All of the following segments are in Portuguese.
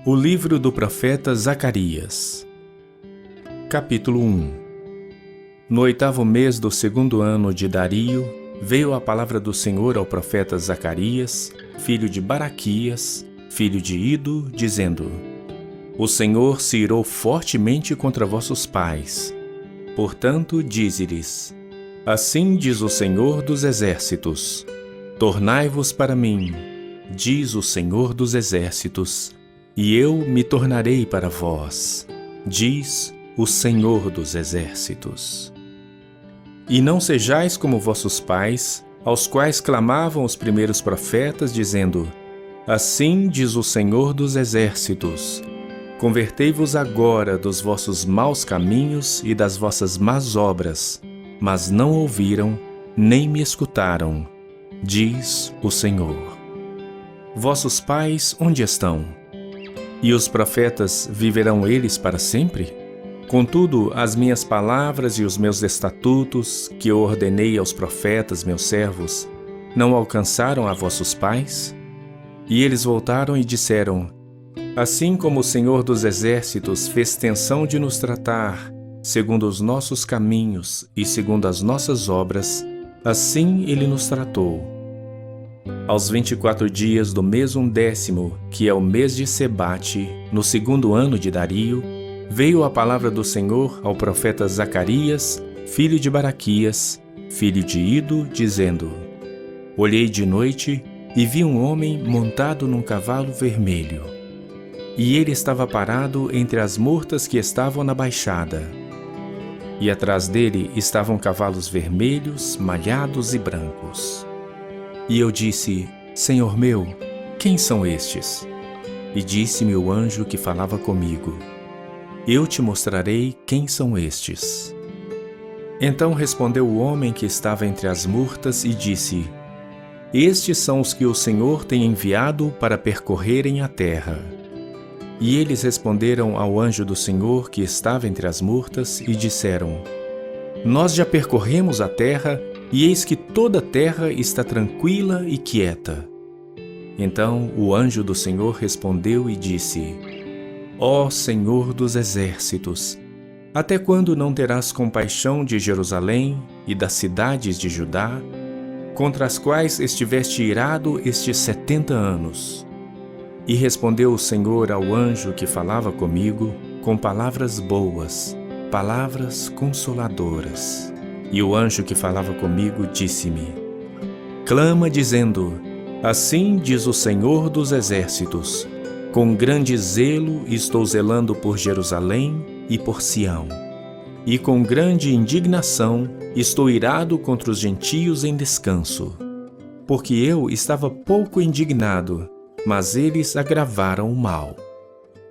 O livro do profeta Zacarias. Capítulo 1. No 8º mês do 2º ano de Dario, veio a palavra do Senhor ao profeta Zacarias, filho de Baraquias, filho de Ido, dizendo: O Senhor se irou fortemente contra vossos pais. Portanto, dize-lhes: Assim diz o Senhor dos Exércitos: Tornai-vos para mim, diz o Senhor dos Exércitos, e eu me tornarei para vós, diz o Senhor dos Exércitos. E não sejais como vossos pais, aos quais clamavam os primeiros profetas, dizendo: Assim diz o Senhor dos Exércitos: Convertei-vos agora dos vossos maus caminhos e das vossas más obras, mas não ouviram, nem me escutaram, diz o Senhor. Vossos pais onde estão? E os profetas, viverão eles para sempre? Contudo, as minhas palavras e os meus estatutos, que eu ordenei aos profetas, meus servos, não alcançaram a vossos pais? E eles voltaram e disseram: Assim como o Senhor dos Exércitos fez tensão de nos tratar, segundo os nossos caminhos e segundo as nossas obras, assim ele nos tratou. Aos 24 dias do mês 11º, que é o mês de Sebate, no 2º ano de Dario, veio a palavra do Senhor ao profeta Zacarias, filho de Baraquias, filho de Ido, dizendo: Olhei de noite e vi um homem montado num cavalo vermelho. E ele estava parado entre as murtas que estavam na baixada. E atrás dele estavam cavalos vermelhos, malhados e brancos. E eu disse: Senhor meu, quem são estes? E disse-me o anjo que falava comigo: Eu te mostrarei quem são estes. Então respondeu o homem que estava entre as murtas e disse: Estes são os que o Senhor tem enviado para percorrerem a terra. E eles responderam ao anjo do Senhor que estava entre as murtas e disseram: Nós já percorremos a terra, e eis que toda a terra está tranquila e quieta. Então o anjo do Senhor respondeu e disse: Ó Senhor dos Exércitos, até quando não terás compaixão de Jerusalém e das cidades de Judá, contra as quais estiveste irado estes 70 anos? E respondeu o Senhor ao anjo que falava comigo com palavras boas, palavras consoladoras. E o anjo que falava comigo disse-me: Clama dizendo: Assim diz o Senhor dos Exércitos: Com grande zelo estou zelando por Jerusalém e por Sião. E com grande indignação estou irado contra os gentios em descanso. Porque eu estava pouco indignado, mas eles agravaram o mal.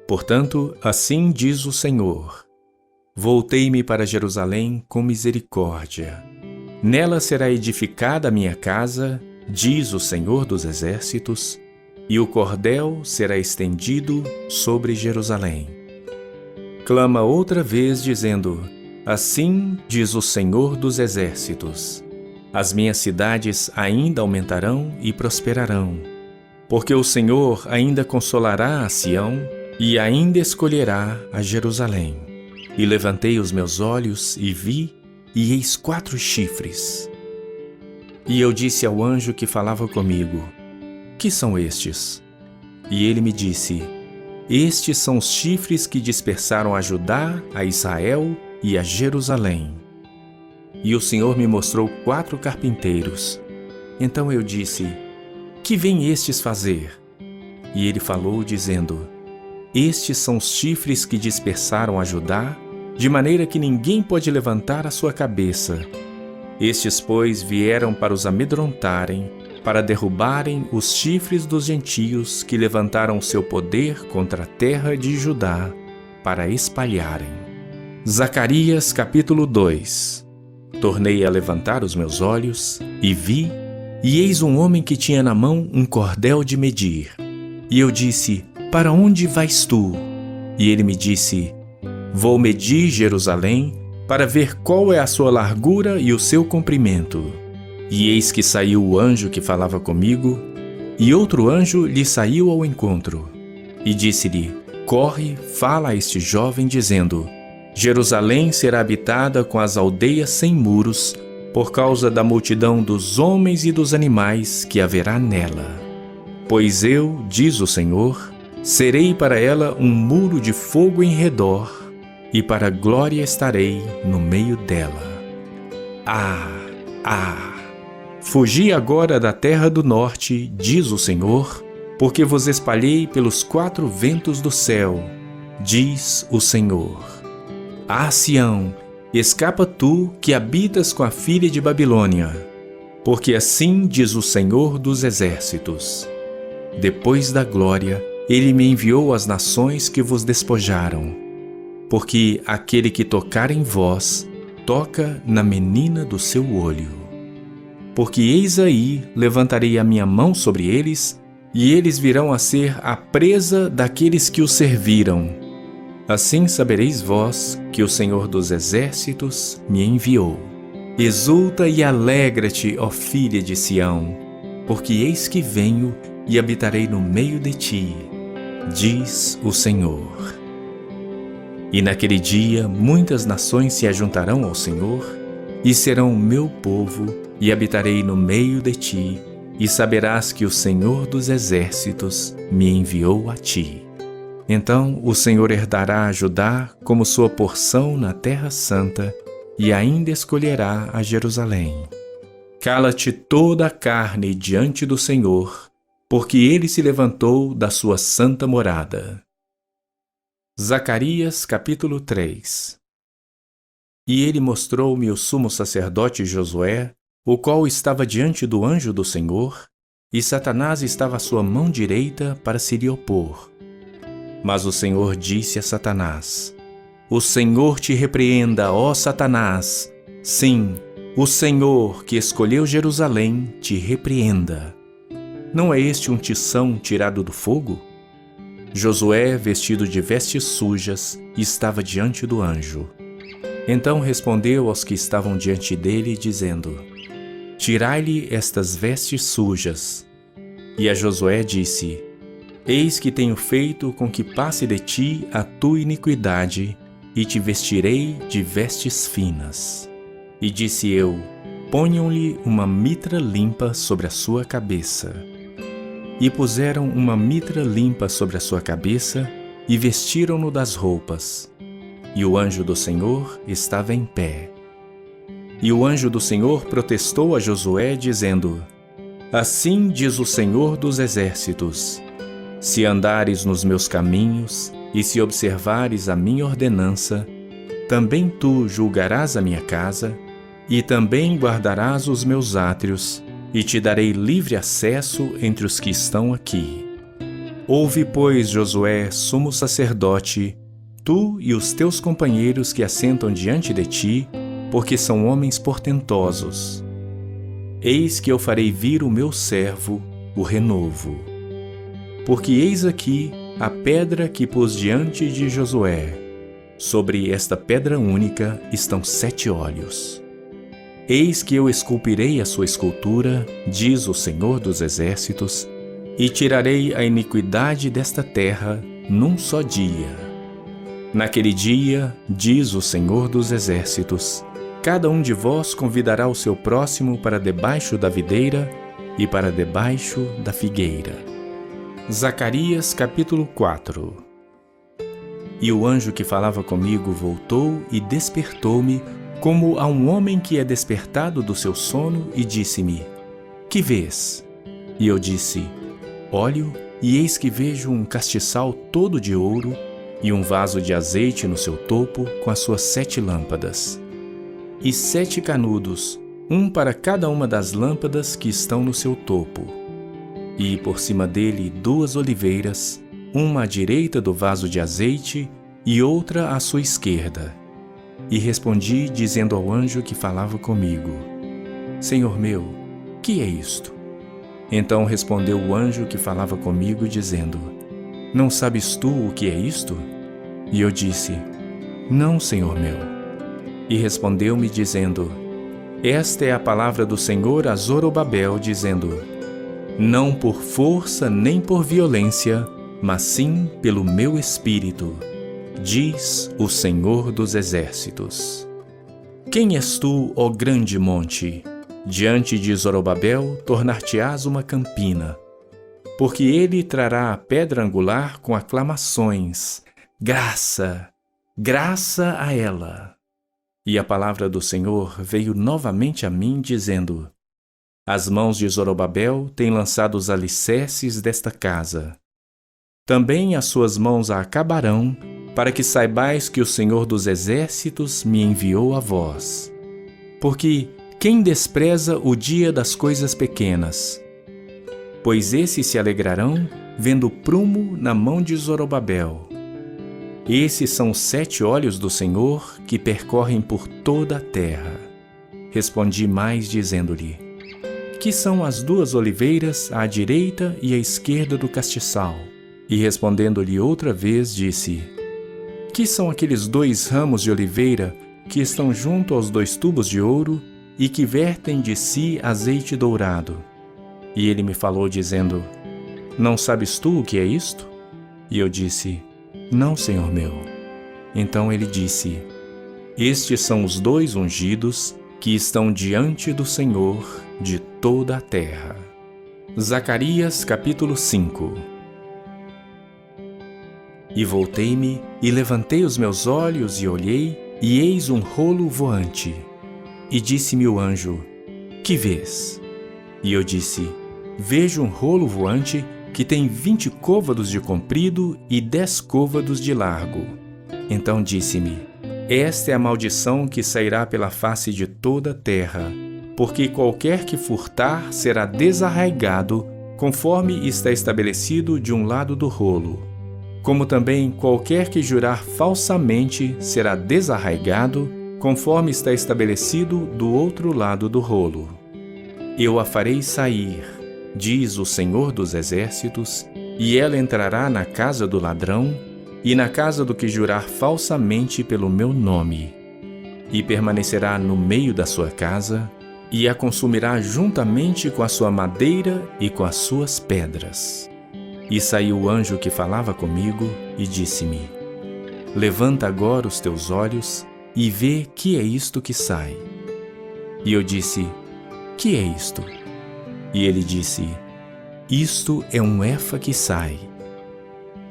Portanto, assim diz o Senhor: Voltei-me para Jerusalém com misericórdia. Nela será edificada a minha casa, diz o Senhor dos Exércitos, e o cordel será estendido sobre Jerusalém. Clama outra vez, dizendo: Assim diz o Senhor dos Exércitos: As minhas cidades ainda aumentarão e prosperarão, porque o Senhor ainda consolará a Sião e ainda escolherá a Jerusalém. E levantei os meus olhos e vi, e eis 4 chifres. E eu disse ao anjo que falava comigo: Que são estes? E ele me disse: Estes são os chifres que dispersaram a Judá, a Israel e a Jerusalém. E o Senhor me mostrou 4 carpinteiros. Então eu disse: Que vêm estes fazer? E ele falou, dizendo: Estes são os chifres que dispersaram a Judá, de maneira que ninguém pode levantar a sua cabeça. Estes, pois, vieram para os amedrontarem, para derrubarem os chifres dos gentios que levantaram seu poder contra a terra de Judá, para espalharem. Zacarias capítulo 2. Tornei a levantar os meus olhos, e vi, e eis um homem que tinha na mão um cordel de medir. E eu disse: Para onde vais tu? E ele me disse: Vou medir Jerusalém, para ver qual é a sua largura e o seu comprimento. E eis que saiu o anjo que falava comigo, e outro anjo lhe saiu ao encontro. E disse-lhe: corre, fala a este jovem, dizendo: Jerusalém será habitada com as aldeias sem muros, por causa da multidão dos homens e dos animais que haverá nela. Pois eu, diz o Senhor, serei para ela um muro de fogo em redor, e para a glória estarei no meio dela. Fugi agora da terra do norte, diz o Senhor, porque vos espalhei pelos 4 ventos do céu, diz o Senhor. Sião, escapa tu que habitas com a filha de Babilônia, porque assim diz o Senhor dos exércitos. Depois da glória, ele me enviou às nações que vos despojaram, porque aquele que tocar em vós, toca na menina do seu olho. Porque eis aí, levantarei a minha mão sobre eles, e eles virão a ser a presa daqueles que os serviram. Assim sabereis vós que o Senhor dos exércitos me enviou. Exulta e alegra-te, ó filha de Sião, porque eis que venho e habitarei no meio de ti, diz o Senhor. E naquele dia muitas nações se ajuntarão ao Senhor, e serão o meu povo, e habitarei no meio de ti, e saberás que o Senhor dos exércitos me enviou a ti. Então o Senhor herdará Judá como sua porção na terra santa, e ainda escolherá a Jerusalém. Cala-te toda a carne diante do Senhor, porque ele se levantou da sua santa morada. Zacarias capítulo 3. E ele mostrou-me o sumo sacerdote Josué, o qual estava diante do anjo do Senhor, e Satanás estava à sua mão direita para se lhe opor. Mas o Senhor disse a Satanás: O Senhor te repreenda, ó Satanás! Sim, o Senhor que escolheu Jerusalém te repreenda. Não é este um tição tirado do fogo? Josué, vestido de vestes sujas, estava diante do anjo. Então respondeu aos que estavam diante dele, dizendo: Tirai-lhe estas vestes sujas. E a Josué disse: Eis que tenho feito com que passe de ti a tua iniquidade, e te vestirei de vestes finas. E disse eu: Ponham-lhe uma mitra limpa sobre a sua cabeça. E puseram uma mitra limpa sobre a sua cabeça, e vestiram-no das roupas. E o anjo do Senhor estava em pé. E o anjo do Senhor protestou a Josué, dizendo: Assim diz o Senhor dos exércitos: Se andares nos meus caminhos, e se observares a minha ordenança, também tu julgarás a minha casa, e também guardarás os meus átrios, e te darei livre acesso entre os que estão aqui. Ouve, pois, Josué, sumo sacerdote, tu e os teus companheiros que assentam diante de ti, porque são homens portentosos. Eis que eu farei vir o meu servo, o renovo. Porque eis aqui a pedra que pus diante de Josué. Sobre esta pedra única estão 7 olhos. Eis que eu esculpirei a sua escultura, diz o Senhor dos exércitos, e tirarei a iniquidade desta terra num só dia. Naquele dia, diz o Senhor dos exércitos, cada um de vós convidará o seu próximo para debaixo da videira e para debaixo da figueira. Zacarias capítulo 4. E o anjo que falava comigo voltou e despertou-me como a um homem que é despertado do seu sono, e disse-me: Que vês? E eu disse: Olho, e eis que vejo um castiçal todo de ouro, e um vaso de azeite no seu topo, com as suas 7 lâmpadas. E 7 canudos, um para cada uma das lâmpadas que estão no seu topo. E por cima dele 2 oliveiras, uma à direita do vaso de azeite, e outra à sua esquerda. E respondi, dizendo ao anjo que falava comigo: Senhor meu, que é isto? Então respondeu o anjo que falava comigo, dizendo: Não sabes tu o que é isto? E eu disse: Não, Senhor meu. E respondeu-me, dizendo: Esta é a palavra do Senhor a Zorobabel, dizendo: Não por força nem por violência, mas sim pelo meu Espírito, diz o Senhor dos Exércitos. Quem és tu, ó grande monte? Diante de Zorobabel tornar-te-ás uma campina, porque ele trará a pedra angular com aclamações. Graça, graça a ela. E a palavra do Senhor veio novamente a mim, dizendo: As mãos de Zorobabel têm lançado os alicerces desta casa. Também as suas mãos a acabarão, para que saibais que o Senhor dos Exércitos me enviou a vós. Porque quem despreza o dia das coisas pequenas? Pois esses se alegrarão, vendo o prumo na mão de Zorobabel. Esses são os 7 olhos do Senhor que percorrem por toda a terra. Respondi mais, dizendo-lhe: Que são as 2 oliveiras à direita e à esquerda do castiçal? E respondendo-lhe outra vez, disse: Que são aqueles 2 ramos de oliveira que estão junto aos 2 tubos de ouro e que vertem de si azeite dourado? E ele me falou, dizendo: Não sabes tu o que é isto? E eu disse: Não, Senhor meu. Então ele disse: Estes são os 2 ungidos que estão diante do Senhor de toda a terra. Zacarias capítulo 5. E voltei-me e levantei os meus olhos e olhei, e eis um rolo voante. E disse-me o anjo: Que vês? E eu disse: Vejo um rolo voante que tem 20 côvados de comprido e 10 côvados de largo. Então disse-me: Esta é a maldição que sairá pela face de toda a terra, porque qualquer que furtar será desarraigado, conforme está estabelecido de um lado do rolo. Como também qualquer que jurar falsamente será desarraigado, conforme está estabelecido do outro lado do rolo. Eu a farei sair, diz o Senhor dos Exércitos, e ela entrará na casa do ladrão e na casa do que jurar falsamente pelo meu nome, e permanecerá no meio da sua casa, e a consumirá juntamente com a sua madeira e com as suas pedras. E saiu o anjo que falava comigo e disse-me: Levanta agora os teus olhos e vê que é isto que sai. E eu disse: Que é isto? E ele disse: Isto é um efa que sai.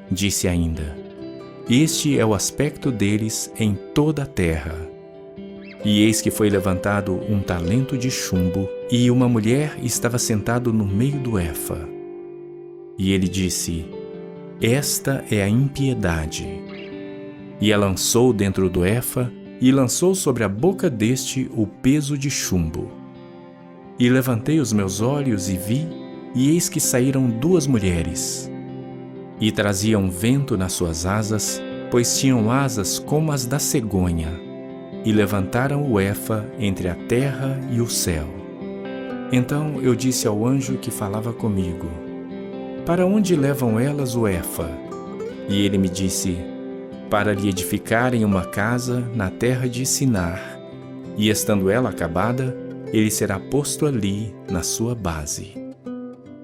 Disse ainda: Este é o aspecto deles em toda a terra. E eis que foi levantado um talento de chumbo, e uma mulher estava sentada no meio do efa. E ele disse: Esta é a impiedade. E a lançou dentro do efa, e lançou sobre a boca deste o peso de chumbo. E levantei os meus olhos e vi, e eis que saíram 2 mulheres. E traziam vento nas suas asas, pois tinham asas como as da cegonha, e levantaram o efa entre a terra e o céu. Então eu disse ao anjo que falava comigo: Para onde levam elas o efa? E ele me disse: Para lhe edificarem uma casa na terra de Sinar, e estando ela acabada, ele será posto ali na sua base.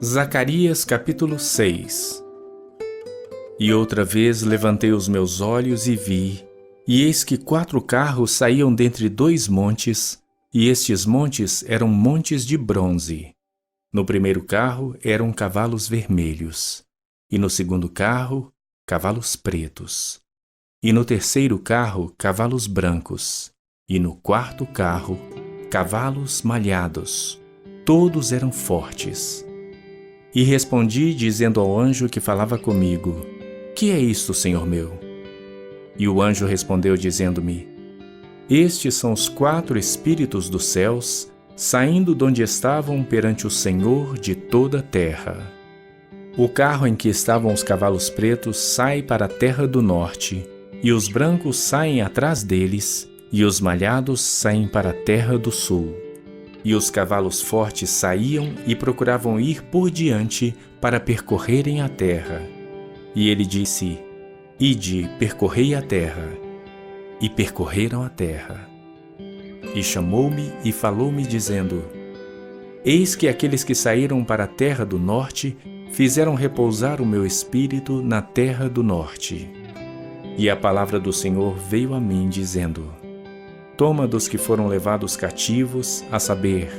Zacarias capítulo 6. E outra vez levantei os meus olhos e vi, e eis que 4 carros saíam dentre 2 montes, e estes montes eram montes de bronze. No primeiro carro eram cavalos vermelhos, e no segundo carro, cavalos pretos, e no terceiro carro, cavalos brancos, e no quarto carro, cavalos malhados. Todos eram fortes. E respondi, dizendo ao anjo que falava comigo: Que é isto, Senhor meu? E o anjo respondeu, dizendo-me: Estes são os 4 espíritos dos céus, saindo de onde estavam perante o Senhor de toda a terra. O carro em que estavam os cavalos pretos sai para a terra do norte, e os brancos saem atrás deles, e os malhados saem para a terra do sul. E os cavalos fortes saíam e procuravam ir por diante para percorrerem a terra. E ele disse: Ide, percorrei a terra. E percorreram a terra. E chamou-me e falou-me, dizendo: Eis que aqueles que saíram para a terra do norte fizeram repousar o meu espírito na terra do norte. E a palavra do Senhor veio a mim, dizendo: Toma dos que foram levados cativos, a saber,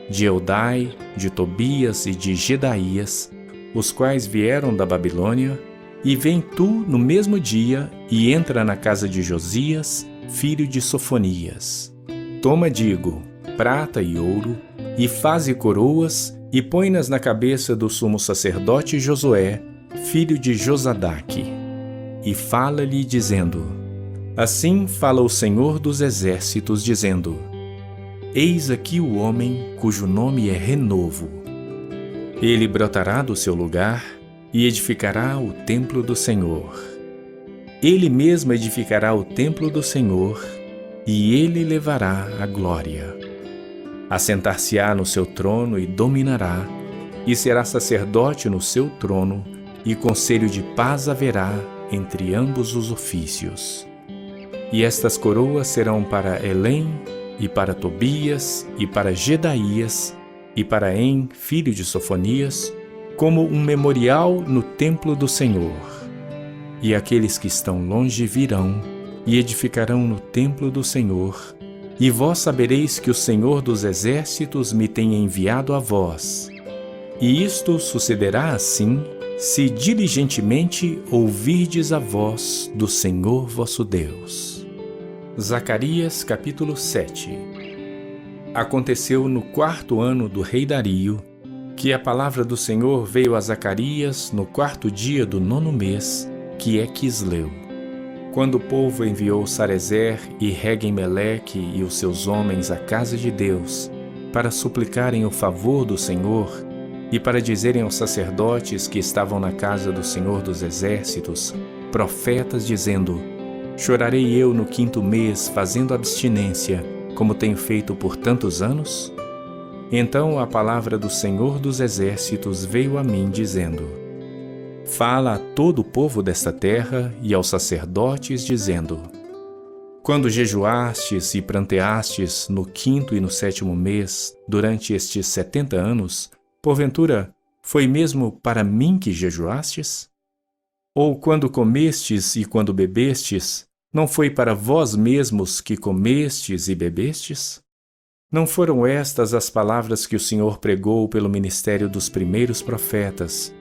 de Eldai, de Tobias e de Gedaías, os quais vieram da Babilônia, e vem tu no mesmo dia e entra na casa de Josias, filho de Sofonias. Toma, digo, prata e ouro, e faze coroas, e põe-nas na cabeça do sumo sacerdote Josué, filho de Josadaque. E fala-lhe, dizendo: Assim fala o Senhor dos Exércitos, dizendo: Eis aqui o homem cujo nome é Renovo. Ele brotará do seu lugar e edificará o templo do Senhor. Ele mesmo edificará o templo do Senhor, e ele levará a glória. Assentar-se-á no seu trono e dominará, e será sacerdote no seu trono, e conselho de paz haverá entre ambos os ofícios. E estas coroas serão para Elém, e para Tobias, e para Gedaías, e para En, filho de Sofonias, como um memorial no templo do Senhor. E aqueles que estão longe virão, e edificarão no templo do Senhor, e vós sabereis que o Senhor dos Exércitos me tem enviado a vós. E isto sucederá assim, se diligentemente ouvirdes a voz do Senhor vosso Deus. Zacarias capítulo 7. Aconteceu no 4º ano do rei Dario, que a palavra do Senhor veio a Zacarias no 4º dia do 9º mês, que é Quisleu. Quando o povo enviou Sarezer e Regem-Meleque e os seus homens à casa de Deus, para suplicarem o favor do Senhor, e para dizerem aos sacerdotes que estavam na casa do Senhor dos Exércitos, profetas, dizendo: Chorarei eu no 5º mês, fazendo abstinência, como tenho feito por tantos anos? Então a palavra do Senhor dos Exércitos veio a mim, dizendo: Fala a todo o povo desta terra e aos sacerdotes, dizendo: Quando jejuastes e pranteastes no 5º e no 7º mês, durante estes 70 anos, porventura, foi mesmo para mim que jejuastes? Ou quando comestes e quando bebestes, não foi para vós mesmos que comestes e bebestes? Não foram estas as palavras que o Senhor pregou pelo ministério dos primeiros profetas,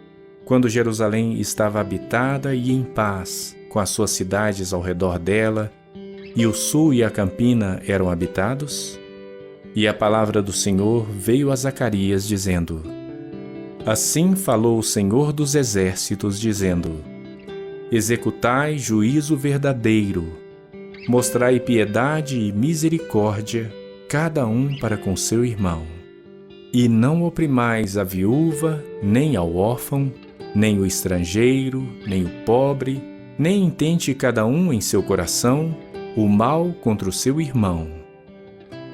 quando Jerusalém estava habitada e em paz, com as suas cidades ao redor dela, e o sul e a campina eram habitados? E a palavra do Senhor veio a Zacarias, dizendo: Assim falou o Senhor dos Exércitos, dizendo: Executai juízo verdadeiro, mostrai piedade e misericórdia, cada um para com seu irmão. E não oprimais a viúva, nem ao órfão, nem o estrangeiro, nem o pobre, nem intente cada um em seu coração o mal contra o seu irmão.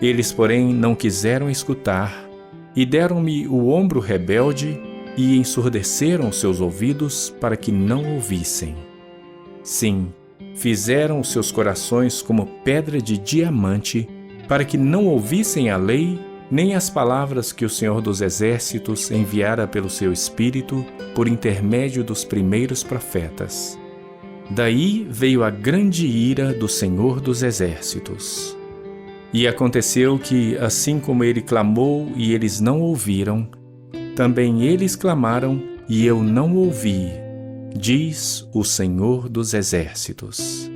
Eles, porém, não quiseram escutar, e deram-me o ombro rebelde, e ensurdeceram seus ouvidos para que não ouvissem. Sim, fizeram os seus corações como pedra de diamante, para que não ouvissem a lei, nem as palavras que o Senhor dos Exércitos enviara pelo seu Espírito por intermédio dos primeiros profetas. Daí veio a grande ira do Senhor dos Exércitos. E aconteceu que, assim como ele clamou e eles não ouviram, também eles clamaram e eu não ouvi, diz o Senhor dos Exércitos.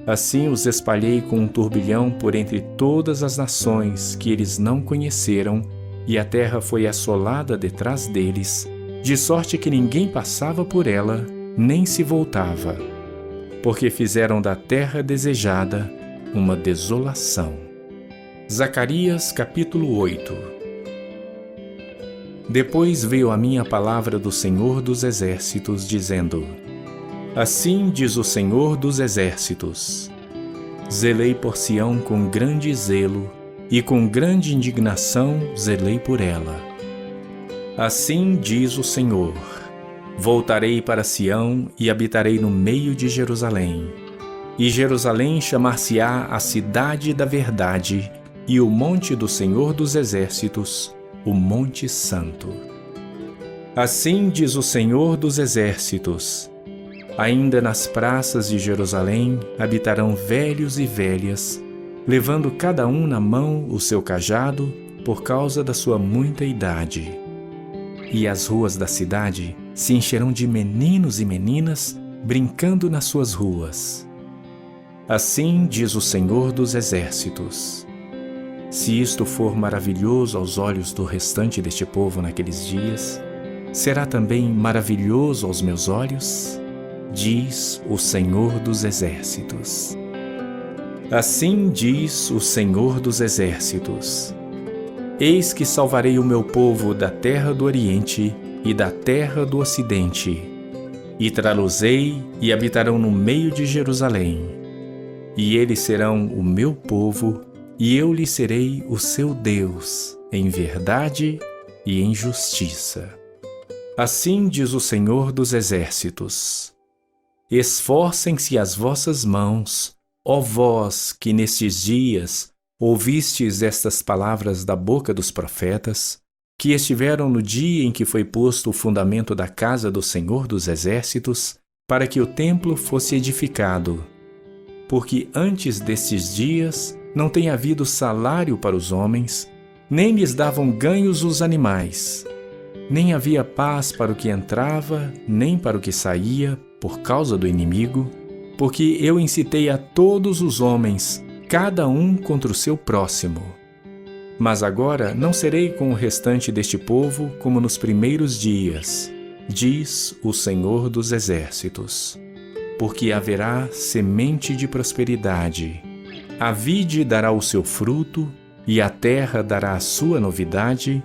Assim os espalhei com um turbilhão por entre todas as nações que eles não conheceram, e a terra foi assolada detrás deles, de sorte que ninguém passava por ela, nem se voltava, porque fizeram da terra desejada uma desolação. Zacarias capítulo 8. Depois veio a mim a palavra do Senhor dos Exércitos, dizendo: Assim diz o Senhor dos Exércitos: Zelei por Sião com grande zelo, e com grande indignação zelei por ela. Assim diz o Senhor: Voltarei para Sião e habitarei no meio de Jerusalém. E Jerusalém chamar-se-á a cidade da verdade, e o monte do Senhor dos Exércitos, o Monte Santo. Assim diz o Senhor dos Exércitos: ainda nas praças de Jerusalém habitarão velhos e velhas, levando cada um na mão o seu cajado por causa da sua muita idade. E as ruas da cidade se encherão de meninos e meninas brincando nas suas ruas. Assim diz o Senhor dos Exércitos: se isto for maravilhoso aos olhos do restante deste povo naqueles dias, será também maravilhoso aos meus olhos? Diz o Senhor dos Exércitos. Assim diz o Senhor dos Exércitos: eis que salvarei o meu povo da terra do Oriente e da terra do Ocidente, e trá-los-ei e habitarão no meio de Jerusalém. E eles serão o meu povo, e eu lhes serei o seu Deus, em verdade e em justiça. Assim diz o Senhor dos Exércitos: esforcem-se as vossas mãos, ó vós que nestes dias ouvistes estas palavras da boca dos profetas, que estiveram no dia em que foi posto o fundamento da casa do Senhor dos Exércitos, para que o templo fosse edificado. Porque antes destes dias não tem havido salário para os homens, nem lhes davam ganhos os animais. Nem havia paz para o que entrava, nem para o que saía, por causa do inimigo, porque eu incitei a todos os homens, cada um contra o seu próximo. Mas agora não serei com o restante deste povo como nos primeiros dias, diz o Senhor dos Exércitos. Porque haverá semente de prosperidade, a vide dará o seu fruto, e a terra dará a sua novidade,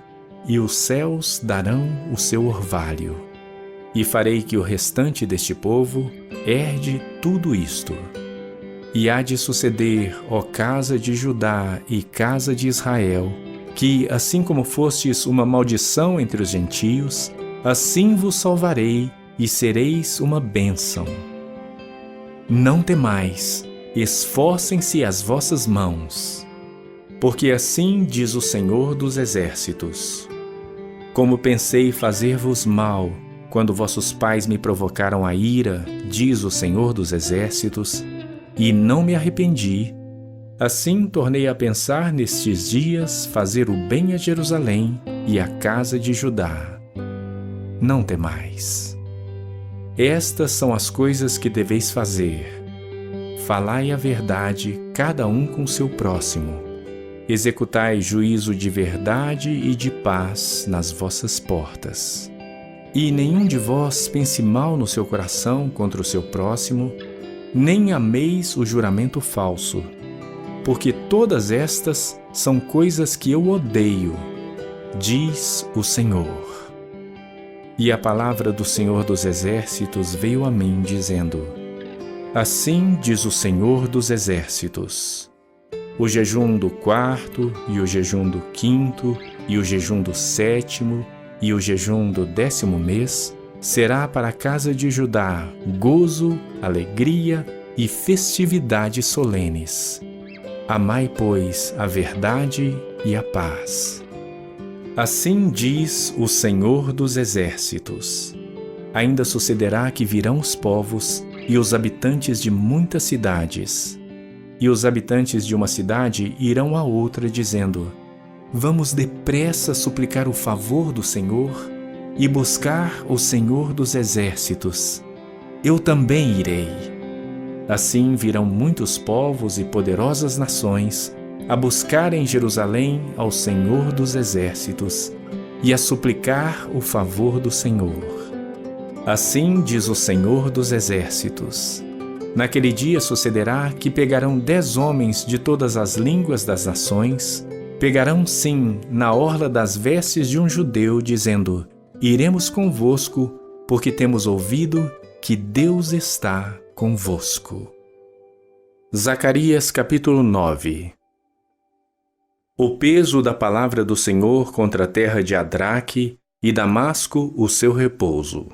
e os céus darão o seu orvalho. E farei que o restante deste povo herde tudo isto. E há de suceder, ó casa de Judá e casa de Israel, que, assim como fostes uma maldição entre os gentios, assim vos salvarei e sereis uma bênção. Não temais, esforcem-se as vossas mãos, porque assim diz o Senhor dos Exércitos: como pensei fazer-vos mal, quando vossos pais me provocaram a ira, diz o Senhor dos Exércitos, e não me arrependi, assim tornei a pensar nestes dias fazer o bem a Jerusalém e à casa de Judá. Não temais. Estas são as coisas que deveis fazer. Falai a verdade, cada um com seu próximo. Executai juízo de verdade e de paz nas vossas portas. E nenhum de vós pense mal no seu coração contra o seu próximo, nem ameis o juramento falso, porque todas estas são coisas que eu odeio, diz o Senhor. E a palavra do Senhor dos Exércitos veio a mim, dizendo: assim diz o Senhor dos Exércitos: o jejum do 4º, e o jejum do 5º, e o jejum do 7º, e o jejum do 10º mês, será para a casa de Judá gozo, alegria e festividades solenes. Amai, pois, a verdade e a paz. Assim diz o Senhor dos Exércitos: ainda sucederá que virão os povos e os habitantes de muitas cidades. E os habitantes de uma cidade irão a outra, dizendo: vamos depressa suplicar o favor do Senhor e buscar o Senhor dos Exércitos. Eu também irei. Assim virão muitos povos e poderosas nações a buscar em Jerusalém ao Senhor dos Exércitos e a suplicar o favor do Senhor. Assim diz o Senhor dos Exércitos: naquele dia sucederá que pegarão 10 homens de todas as línguas das nações, pegarão sim na orla das vestes de um judeu, dizendo: iremos convosco, porque temos ouvido que Deus está convosco. Zacarias capítulo 9. O peso da palavra do Senhor contra a terra de Adraque e Damasco o seu repouso.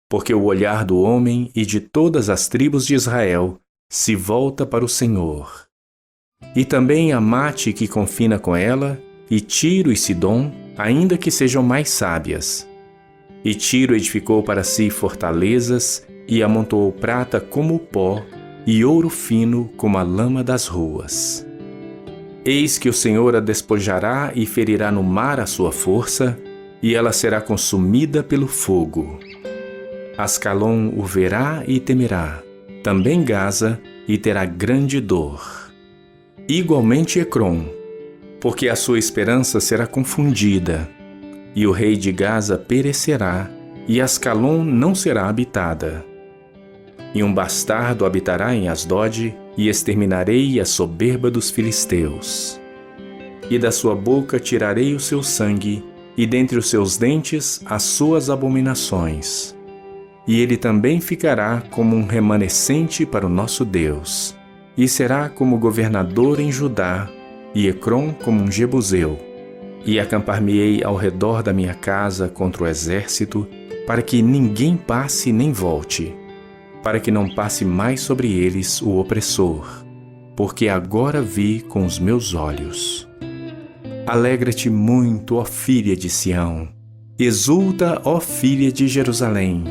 Porque o olhar do homem e de todas as tribos de Israel se volta para o Senhor. E também Amate que confina com ela, e Tiro e Sidom, ainda que sejam mais sábias. E Tiro edificou para si fortalezas, e amontoou prata como o pó, e ouro fino como a lama das ruas. Eis que o Senhor a despojará e ferirá no mar a sua força, e ela será consumida pelo fogo. Ascalon o verá e temerá, também Gaza, e terá grande dor. Igualmente Ecrom, porque a sua esperança será confundida, e o rei de Gaza perecerá, e Ascalon não será habitada. E um bastardo habitará em Asdod, e exterminarei a soberba dos filisteus. E da sua boca tirarei o seu sangue, e dentre os seus dentes as suas abominações. E ele também ficará como um remanescente para o nosso Deus, e será como governador em Judá, e Ecrom como um jebuseu. E acampar-me-ei ao redor da minha casa contra o exército, para que ninguém passe nem volte, para que não passe mais sobre eles o opressor, porque agora vi com os meus olhos. Alegra-te muito, ó filha de Sião, exulta, ó filha de Jerusalém.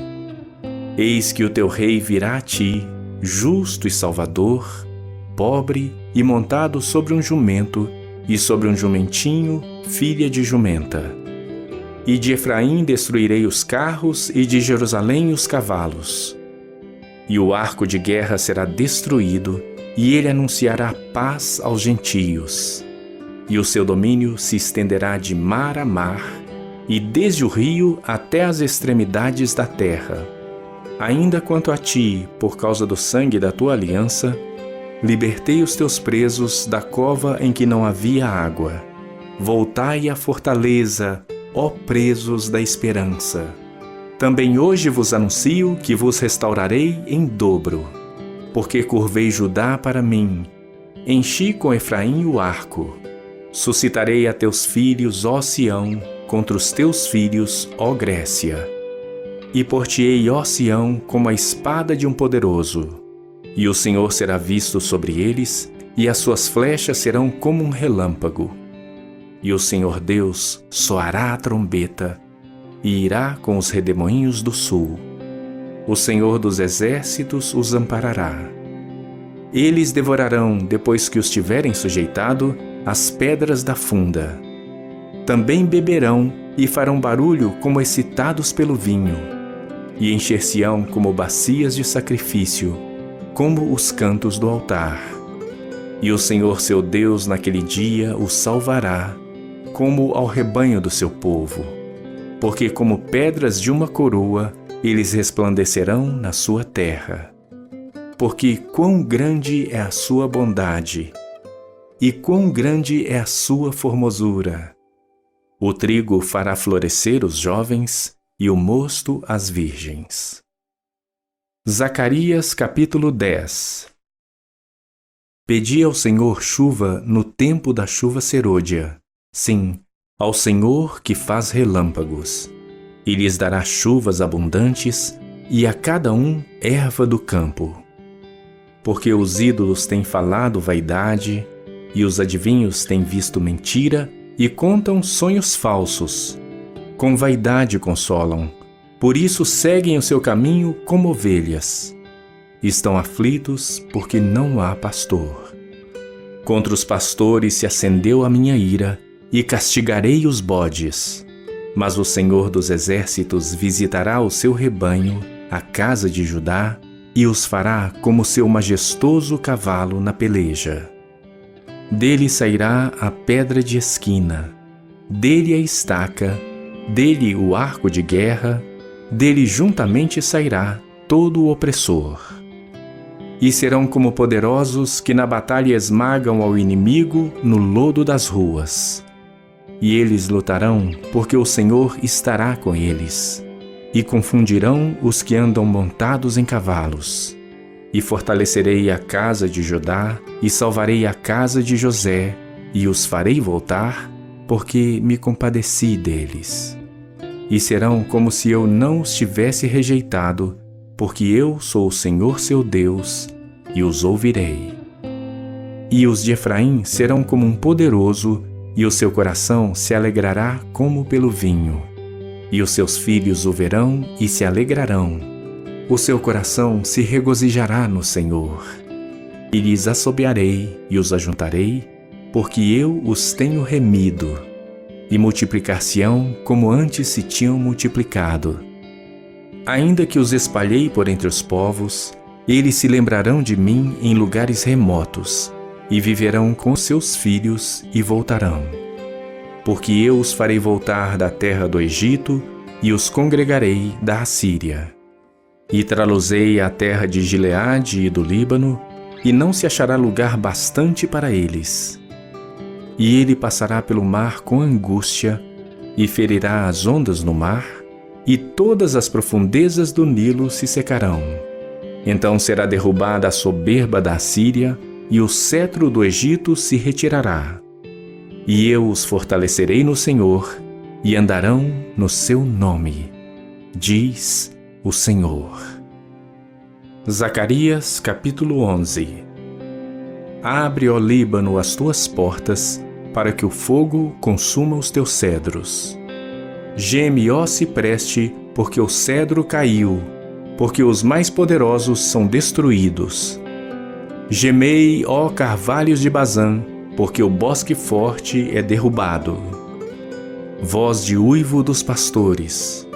Eis que o teu rei virá a ti, justo e salvador, pobre e montado sobre um jumento, e sobre um jumentinho, filha de jumenta. E de Efraim destruirei os carros, e de Jerusalém os cavalos. E o arco de guerra será destruído, e ele anunciará paz aos gentios. E o seu domínio se estenderá de mar a mar, e desde o rio até as extremidades da terra. Ainda quanto a ti, por causa do sangue da tua aliança, libertei os teus presos da cova em que não havia água. Voltai à fortaleza, ó presos da esperança. Também hoje vos anuncio que vos restaurarei em dobro, porque curvei Judá para mim, enchi com Efraim o arco. Suscitarei a teus filhos, ó Sião, contra os teus filhos, ó Grécia. E por-te-ei, ó Sião, como a espada de um poderoso. E o Senhor será visto sobre eles, e as suas flechas serão como um relâmpago. E o Senhor Deus soará a trombeta, e irá com os redemoinhos do sul. O Senhor dos exércitos os amparará. Eles devorarão, depois que os tiverem sujeitado, as pedras da funda. Também beberão e farão barulho como excitados pelo vinho, e encher-se-ão como bacias de sacrifício, como os cantos do altar. E o Senhor seu Deus naquele dia os salvará, como ao rebanho do seu povo, porque como pedras de uma coroa eles resplandecerão na sua terra. Porque quão grande é a sua bondade, e quão grande é a sua formosura! O trigo fará florescer os jovens, e o mosto as virgens. Zacarias capítulo 10. Pedi ao Senhor chuva no tempo da chuva serôdia, sim, ao Senhor que faz relâmpagos, e lhes dará chuvas abundantes, e a cada um erva do campo. Porque os ídolos têm falado vaidade, e os adivinhos têm visto mentira, e contam sonhos falsos. Com vaidade consolam, por isso seguem o seu caminho como ovelhas. Estão aflitos porque não há pastor. Contra os pastores se acendeu a minha ira, e castigarei os bodes. Mas o Senhor dos exércitos visitará o seu rebanho, a casa de Judá, e os fará como seu majestoso cavalo na peleja. Dele sairá a pedra de esquina, dele a estaca, dele o arco de guerra, dele juntamente sairá todo o opressor. E serão como poderosos que na batalha esmagam ao inimigo no lodo das ruas. E eles lutarão, porque o Senhor estará com eles, e confundirão os que andam montados em cavalos. E fortalecerei a casa de Judá, e salvarei a casa de José, e os farei voltar, porque me compadeci deles. E serão como se eu não os tivesse rejeitado, porque eu sou o Senhor seu Deus, e os ouvirei. E os de Efraim serão como um poderoso, e o seu coração se alegrará como pelo vinho. e os seus filhos o verão e se alegrarão. O seu coração se regozijará no Senhor. E lhes assobiarei e os ajuntarei, porque eu os tenho remido, e multiplicar-se-ão como antes se tinham multiplicado. Ainda que os espalhei por entre os povos, eles se lembrarão de mim em lugares remotos, e viverão com seus filhos e voltarão. Porque eu os farei voltar da terra do Egito e os congregarei da Assíria. E trá-los-ei à terra de Gileade e do Líbano, e não se achará lugar bastante para eles. E ele passará pelo mar com angústia, e ferirá as ondas no mar, e todas as profundezas do Nilo se secarão. Então será derrubada a soberba da Assíria, e o cetro do Egito se retirará. E eu os fortalecerei no Senhor, e andarão no seu nome, diz o Senhor. Zacarias capítulo 11. Abre, ó Líbano, as tuas portas, para que o fogo consuma os teus cedros. Geme, ó cipreste, porque o cedro caiu, porque os mais poderosos são destruídos. Gemei, ó carvalhos de Bazã, porque o bosque forte é derrubado. Voz de uivo dos pastores,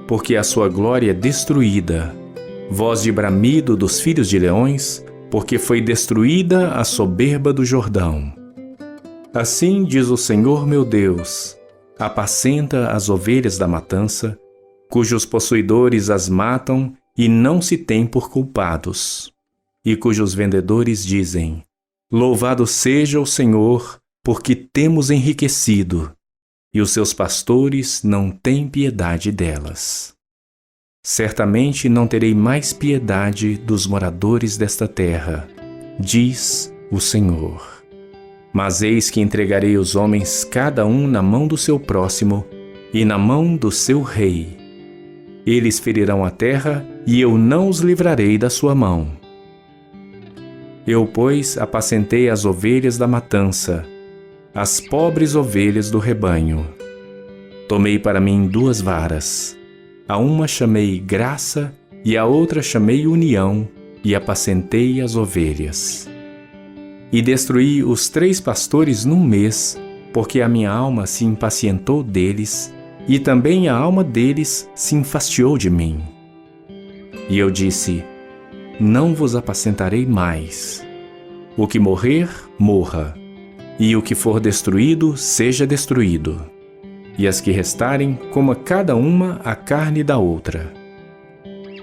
porque a sua glória é destruída. Voz de bramido dos filhos de leões, porque foi destruída a soberba do Jordão. Assim diz o Senhor meu Deus: apacenta as ovelhas da matança, cujos possuidores as matam e não se têm por culpados, e cujos vendedores dizem: louvado seja o Senhor, porque temos enriquecido, e os seus pastores não têm piedade delas. Certamente não terei mais piedade dos moradores desta terra, diz o Senhor. Mas eis que entregarei os homens cada um na mão do seu próximo e na mão do seu rei. Eles ferirão a terra e eu não os livrarei da sua mão. Eu, pois, apacentei as ovelhas da matança, as pobres ovelhas do rebanho. Tomei para mim 2 varas. A uma chamei graça e a outra chamei união, e apacentei as ovelhas. E destruí os 3 pastores num mês, porque a minha alma se impacientou deles, e também a alma deles se enfastiou de mim. E eu disse: não vos apacentarei mais. O que morrer, morra, e o que for destruído, seja destruído. E as que restarem, coma cada uma a carne da outra.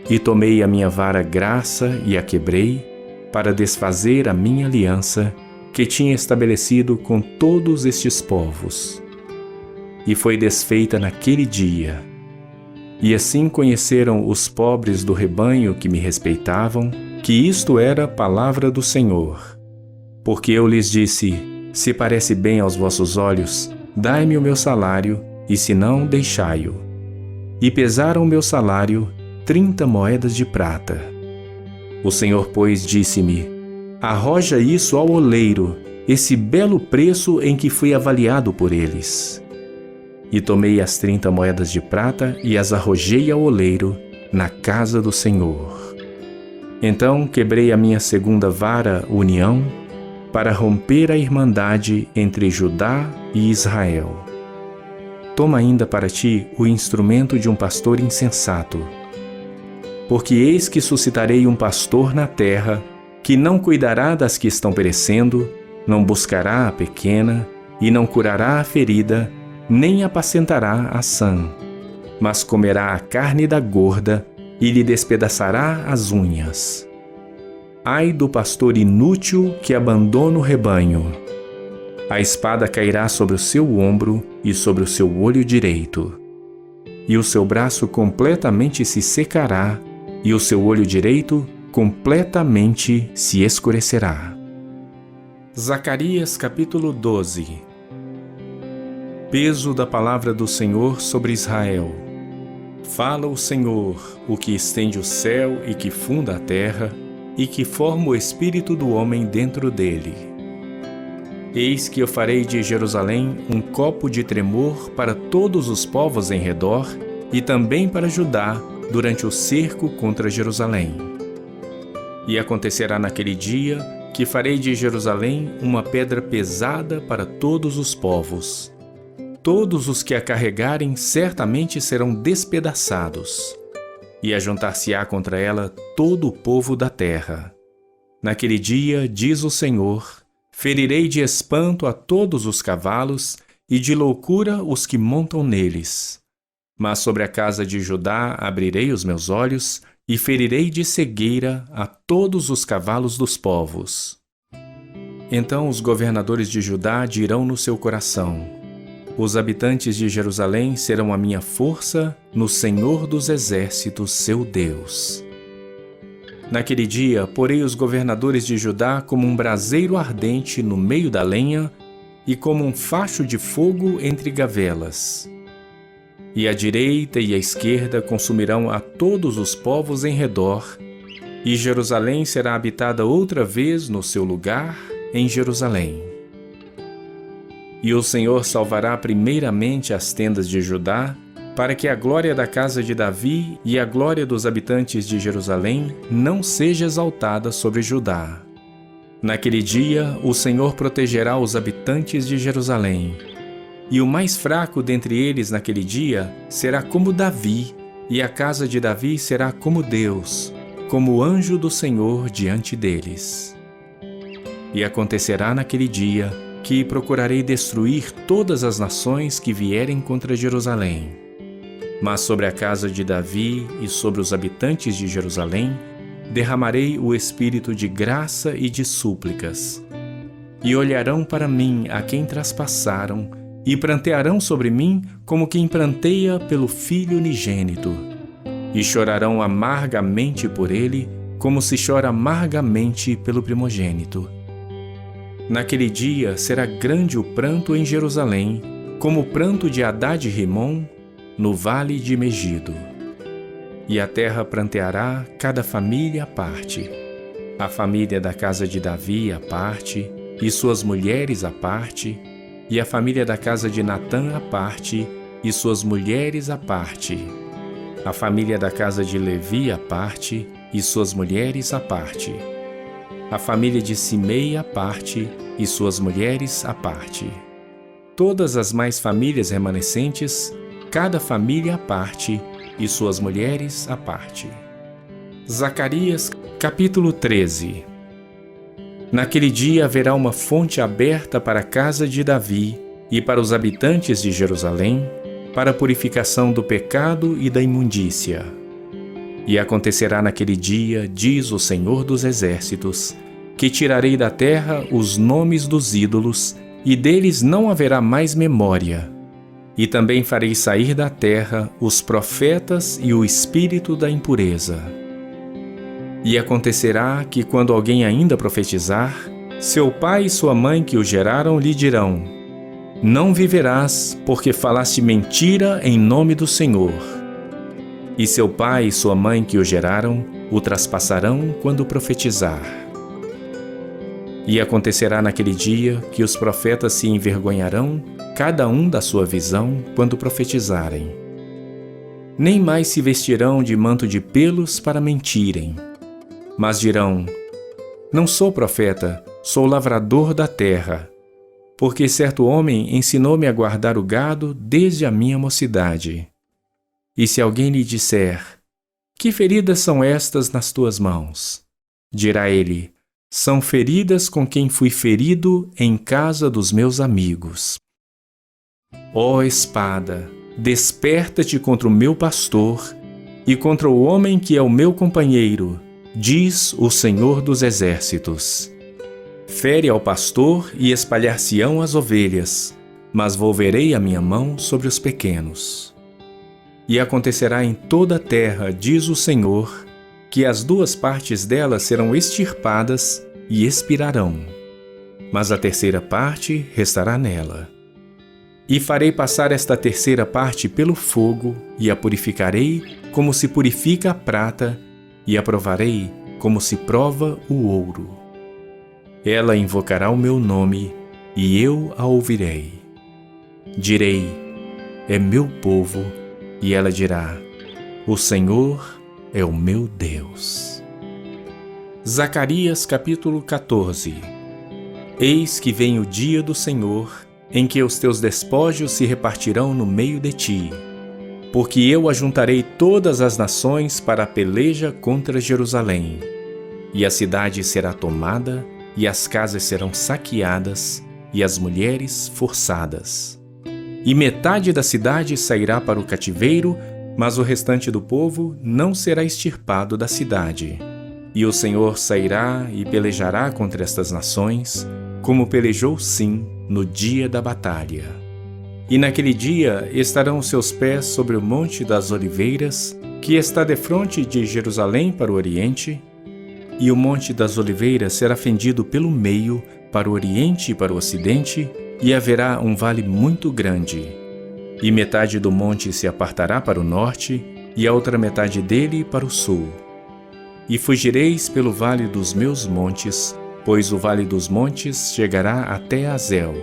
E tomei a minha vara graça e a quebrei, para desfazer a minha aliança, que tinha estabelecido com todos estes povos. E foi desfeita naquele dia. E assim conheceram os pobres do rebanho que me respeitavam, que isto era palavra do Senhor. Porque eu lhes disse: se parece bem aos vossos olhos, dai-me o meu salário, e se não, deixai-o. E pesaram o meu salário 30 moedas de prata. O Senhor, pois, disse-me: arroja isso ao oleiro, esse belo preço em que fui avaliado por eles. E tomei as 30 moedas de prata e as arrojei ao oleiro, na casa do Senhor. Então quebrei a minha 2ª vara, união, para romper a irmandade entre Judá e Israel. Toma ainda para ti o instrumento de um pastor insensato. Porque eis que suscitarei um pastor na terra, que não cuidará das que estão perecendo, não buscará a pequena, e não curará a ferida, nem apacentará a sã, mas comerá a carne da gorda, e lhe despedaçará as unhas. Ai do pastor inútil que abandona o rebanho. A espada cairá sobre o seu ombro e sobre o seu olho direito. E o seu braço completamente se secará, e o seu olho direito completamente se escurecerá. Zacarias capítulo 12. Peso da palavra do Senhor sobre Israel. Fala o Senhor, o que estende o céu e que funda a terra, e que forma o espírito do homem dentro dele. Eis que eu farei de Jerusalém um copo de tremor para todos os povos em redor e também para Judá durante o cerco contra Jerusalém. E acontecerá naquele dia que farei de Jerusalém uma pedra pesada para todos os povos. Todos os que a carregarem certamente serão despedaçados, e ajuntar-se-á contra ela todo o povo da terra. Naquele dia, diz o Senhor, ferirei de espanto a todos os cavalos e de loucura os que montam neles. Mas sobre a casa de Judá abrirei os meus olhos e ferirei de cegueira a todos os cavalos dos povos. Então os governadores de Judá dirão no seu coração: os habitantes de Jerusalém serão a minha força no Senhor dos Exércitos, seu Deus. Naquele dia, porei os governadores de Judá como um braseiro ardente no meio da lenha e como um facho de fogo entre gavelas. E a direita e a esquerda consumirão a todos os povos em redor, e Jerusalém será habitada outra vez no seu lugar em Jerusalém. E o Senhor salvará primeiramente as tendas de Judá, para que a glória da casa de Davi e a glória dos habitantes de Jerusalém não seja exaltada sobre Judá. Naquele dia, o Senhor protegerá os habitantes de Jerusalém. E o mais fraco dentre eles naquele dia será como Davi, e a casa de Davi será como Deus, como o anjo do Senhor diante deles. E acontecerá naquele dia que procurarei destruir todas as nações que vierem contra Jerusalém. Mas sobre a casa de Davi e sobre os habitantes de Jerusalém derramarei o espírito de graça e de súplicas. E olharão para mim a quem traspassaram, e prantearão sobre mim como quem pranteia pelo filho unigênito. E chorarão amargamente por ele, como se chora amargamente pelo primogênito. Naquele dia será grande o pranto em Jerusalém, como o pranto de Hadad-Rimom, no vale de Megido. E a terra pranteará cada família à parte, a família da casa de Davi à parte, e suas mulheres à parte, e a família da casa de Natã à parte, e suas mulheres à parte, a família da casa de Levi à parte, e suas mulheres à parte, a família de Simei à parte, e suas mulheres à parte. Todas as mais famílias remanescentes, cada família à parte, e suas mulheres à parte. Zacarias, capítulo 13. Naquele dia haverá uma fonte aberta para a casa de Davi e para os habitantes de Jerusalém, para a purificação do pecado e da imundícia. E acontecerá naquele dia, diz o Senhor dos Exércitos, que tirarei da terra os nomes dos ídolos, e deles não haverá mais memória. E também farei sair da terra os profetas e o espírito da impureza. E acontecerá que, quando alguém ainda profetizar, seu pai e sua mãe que o geraram lhe dirão: não viverás, porque falaste mentira em nome do Senhor. E seu pai e sua mãe que o geraram o traspassarão quando profetizar. E acontecerá naquele dia que os profetas se envergonharão, cada um da sua visão, quando profetizarem. Nem mais se vestirão de manto de pelos para mentirem, mas dirão: não sou profeta, sou lavrador da terra, porque certo homem ensinou-me a guardar o gado desde a minha mocidade. E se alguém lhe disser: que feridas são estas nas tuas mãos? Dirá ele: são feridas com quem fui ferido em casa dos meus amigos. Ó espada, desperta-te contra o meu pastor e contra o homem que é o meu companheiro, diz o Senhor dos Exércitos. Fere ao pastor e espalhar-se-ão as ovelhas, mas volverei a minha mão sobre os pequenos. E acontecerá em toda a terra, diz o Senhor, que as duas partes dela serão extirpadas e expirarão, mas a terceira parte restará nela. E farei passar esta terceira parte pelo fogo, e a purificarei como se purifica a prata, e a provarei como se prova o ouro. Ela invocará o meu nome, e eu a ouvirei. Direi: é meu povo, e ela dirá: o Senhor é o meu Deus. Zacarias capítulo 14. Eis que vem o dia do Senhor, em que os teus despojos se repartirão no meio de ti. Porque eu ajuntarei todas as nações para a peleja contra Jerusalém. E a cidade será tomada, e as casas serão saqueadas, e as mulheres forçadas. E metade da cidade sairá para o cativeiro, mas o restante do povo não será extirpado da cidade. E o Senhor sairá e pelejará contra estas nações, como pelejou sim no dia da batalha. E naquele dia estarão os seus pés sobre o Monte das Oliveiras, que está defronte de Jerusalém para o oriente, e o Monte das Oliveiras será fendido pelo meio, para o oriente e para o ocidente, e haverá um vale muito grande. E metade do monte se apartará para o norte, e a outra metade dele para o sul. E fugireis pelo vale dos meus montes, pois o vale dos montes chegará até Azel.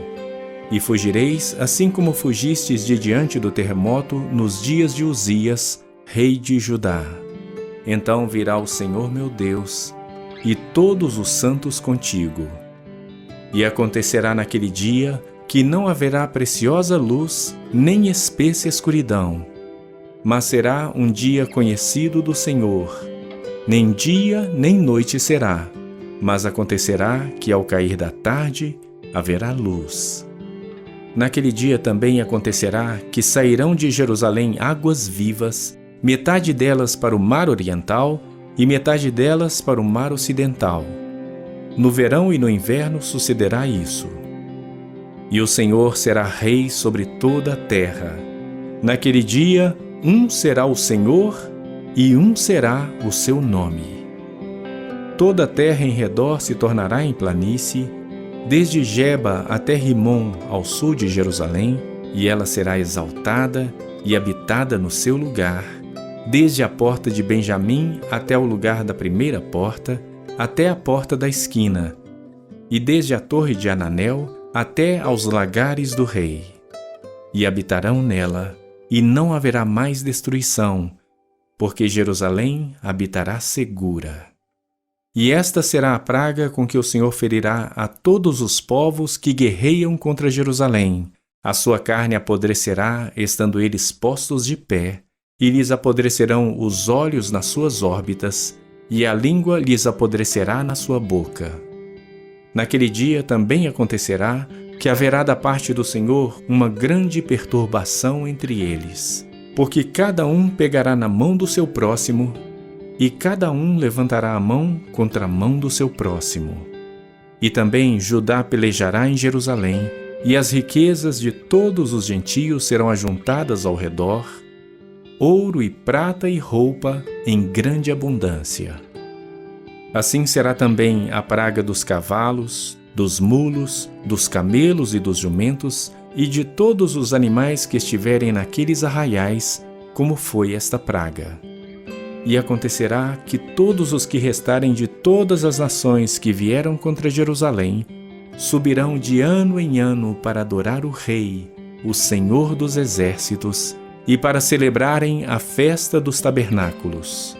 E fugireis assim como fugistes de diante do terremoto nos dias de Uzias, rei de Judá. Então virá o Senhor meu Deus, e todos os santos contigo. E acontecerá naquele dia que não haverá preciosa luz, nem espessa escuridão, mas será um dia conhecido do Senhor. Nem dia nem noite será, mas acontecerá que ao cair da tarde haverá luz. Naquele dia também acontecerá que sairão de Jerusalém águas vivas, metade delas para o mar oriental e metade delas para o mar ocidental. No verão e no inverno sucederá isso. E o Senhor será rei sobre toda a terra. Naquele dia, um será o Senhor e um será o seu nome. Toda a terra em redor se tornará em planície, desde Geba até Rimon, ao sul de Jerusalém, e ela será exaltada e habitada no seu lugar, desde a porta de Benjamim até o lugar da primeira porta, até a porta da esquina, e desde a torre de Ananel até aos lagares do rei. E habitarão nela, e não haverá mais destruição, porque Jerusalém habitará segura. E esta será a praga com que o Senhor ferirá a todos os povos que guerreiam contra Jerusalém. A sua carne apodrecerá, estando eles postos de pé, e lhes apodrecerão os olhos nas suas órbitas, e a língua lhes apodrecerá na sua boca. Naquele dia também acontecerá que haverá da parte do Senhor uma grande perturbação entre eles, porque cada um pegará na mão do seu próximo, e cada um levantará a mão contra a mão do seu próximo. E também Judá pelejará em Jerusalém, e as riquezas de todos os gentios serão ajuntadas ao redor, ouro e prata e roupa em grande abundância. Assim será também a praga dos cavalos, dos mulos, dos camelos e dos jumentos, e de todos os animais que estiverem naqueles arraiais, como foi esta praga. E acontecerá que todos os que restarem de todas as nações que vieram contra Jerusalém, subirão de ano em ano para adorar o Rei, o Senhor dos Exércitos, e para celebrarem a festa dos tabernáculos.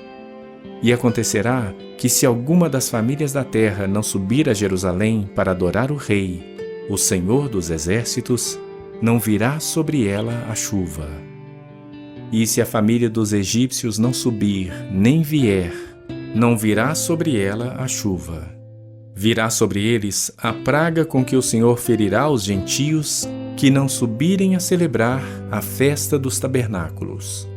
E acontecerá que se alguma das famílias da terra não subir a Jerusalém para adorar o Rei, o Senhor dos Exércitos, não virá sobre ela a chuva. E se a família dos egípcios não subir, nem vier, não virá sobre ela a chuva. Virá sobre eles a praga com que o Senhor ferirá os gentios que não subirem a celebrar a festa dos tabernáculos.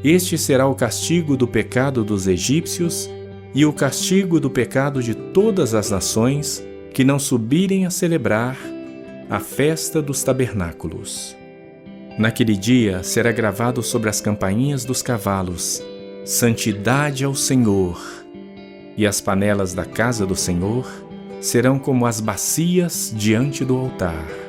Este será o castigo do pecado dos egípcios e o castigo do pecado de todas as nações que não subirem a celebrar a festa dos tabernáculos. Naquele dia será gravado sobre as campainhas dos cavalos: Santidade ao Senhor. E as panelas da casa do Senhor serão como as bacias diante do altar.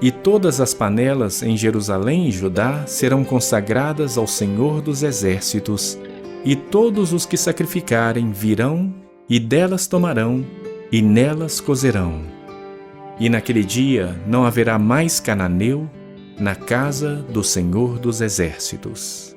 E todas as panelas em Jerusalém e Judá serão consagradas ao Senhor dos Exércitos, e todos os que sacrificarem virão, e delas tomarão, e nelas cozerão. E naquele dia não haverá mais cananeu na casa do Senhor dos Exércitos.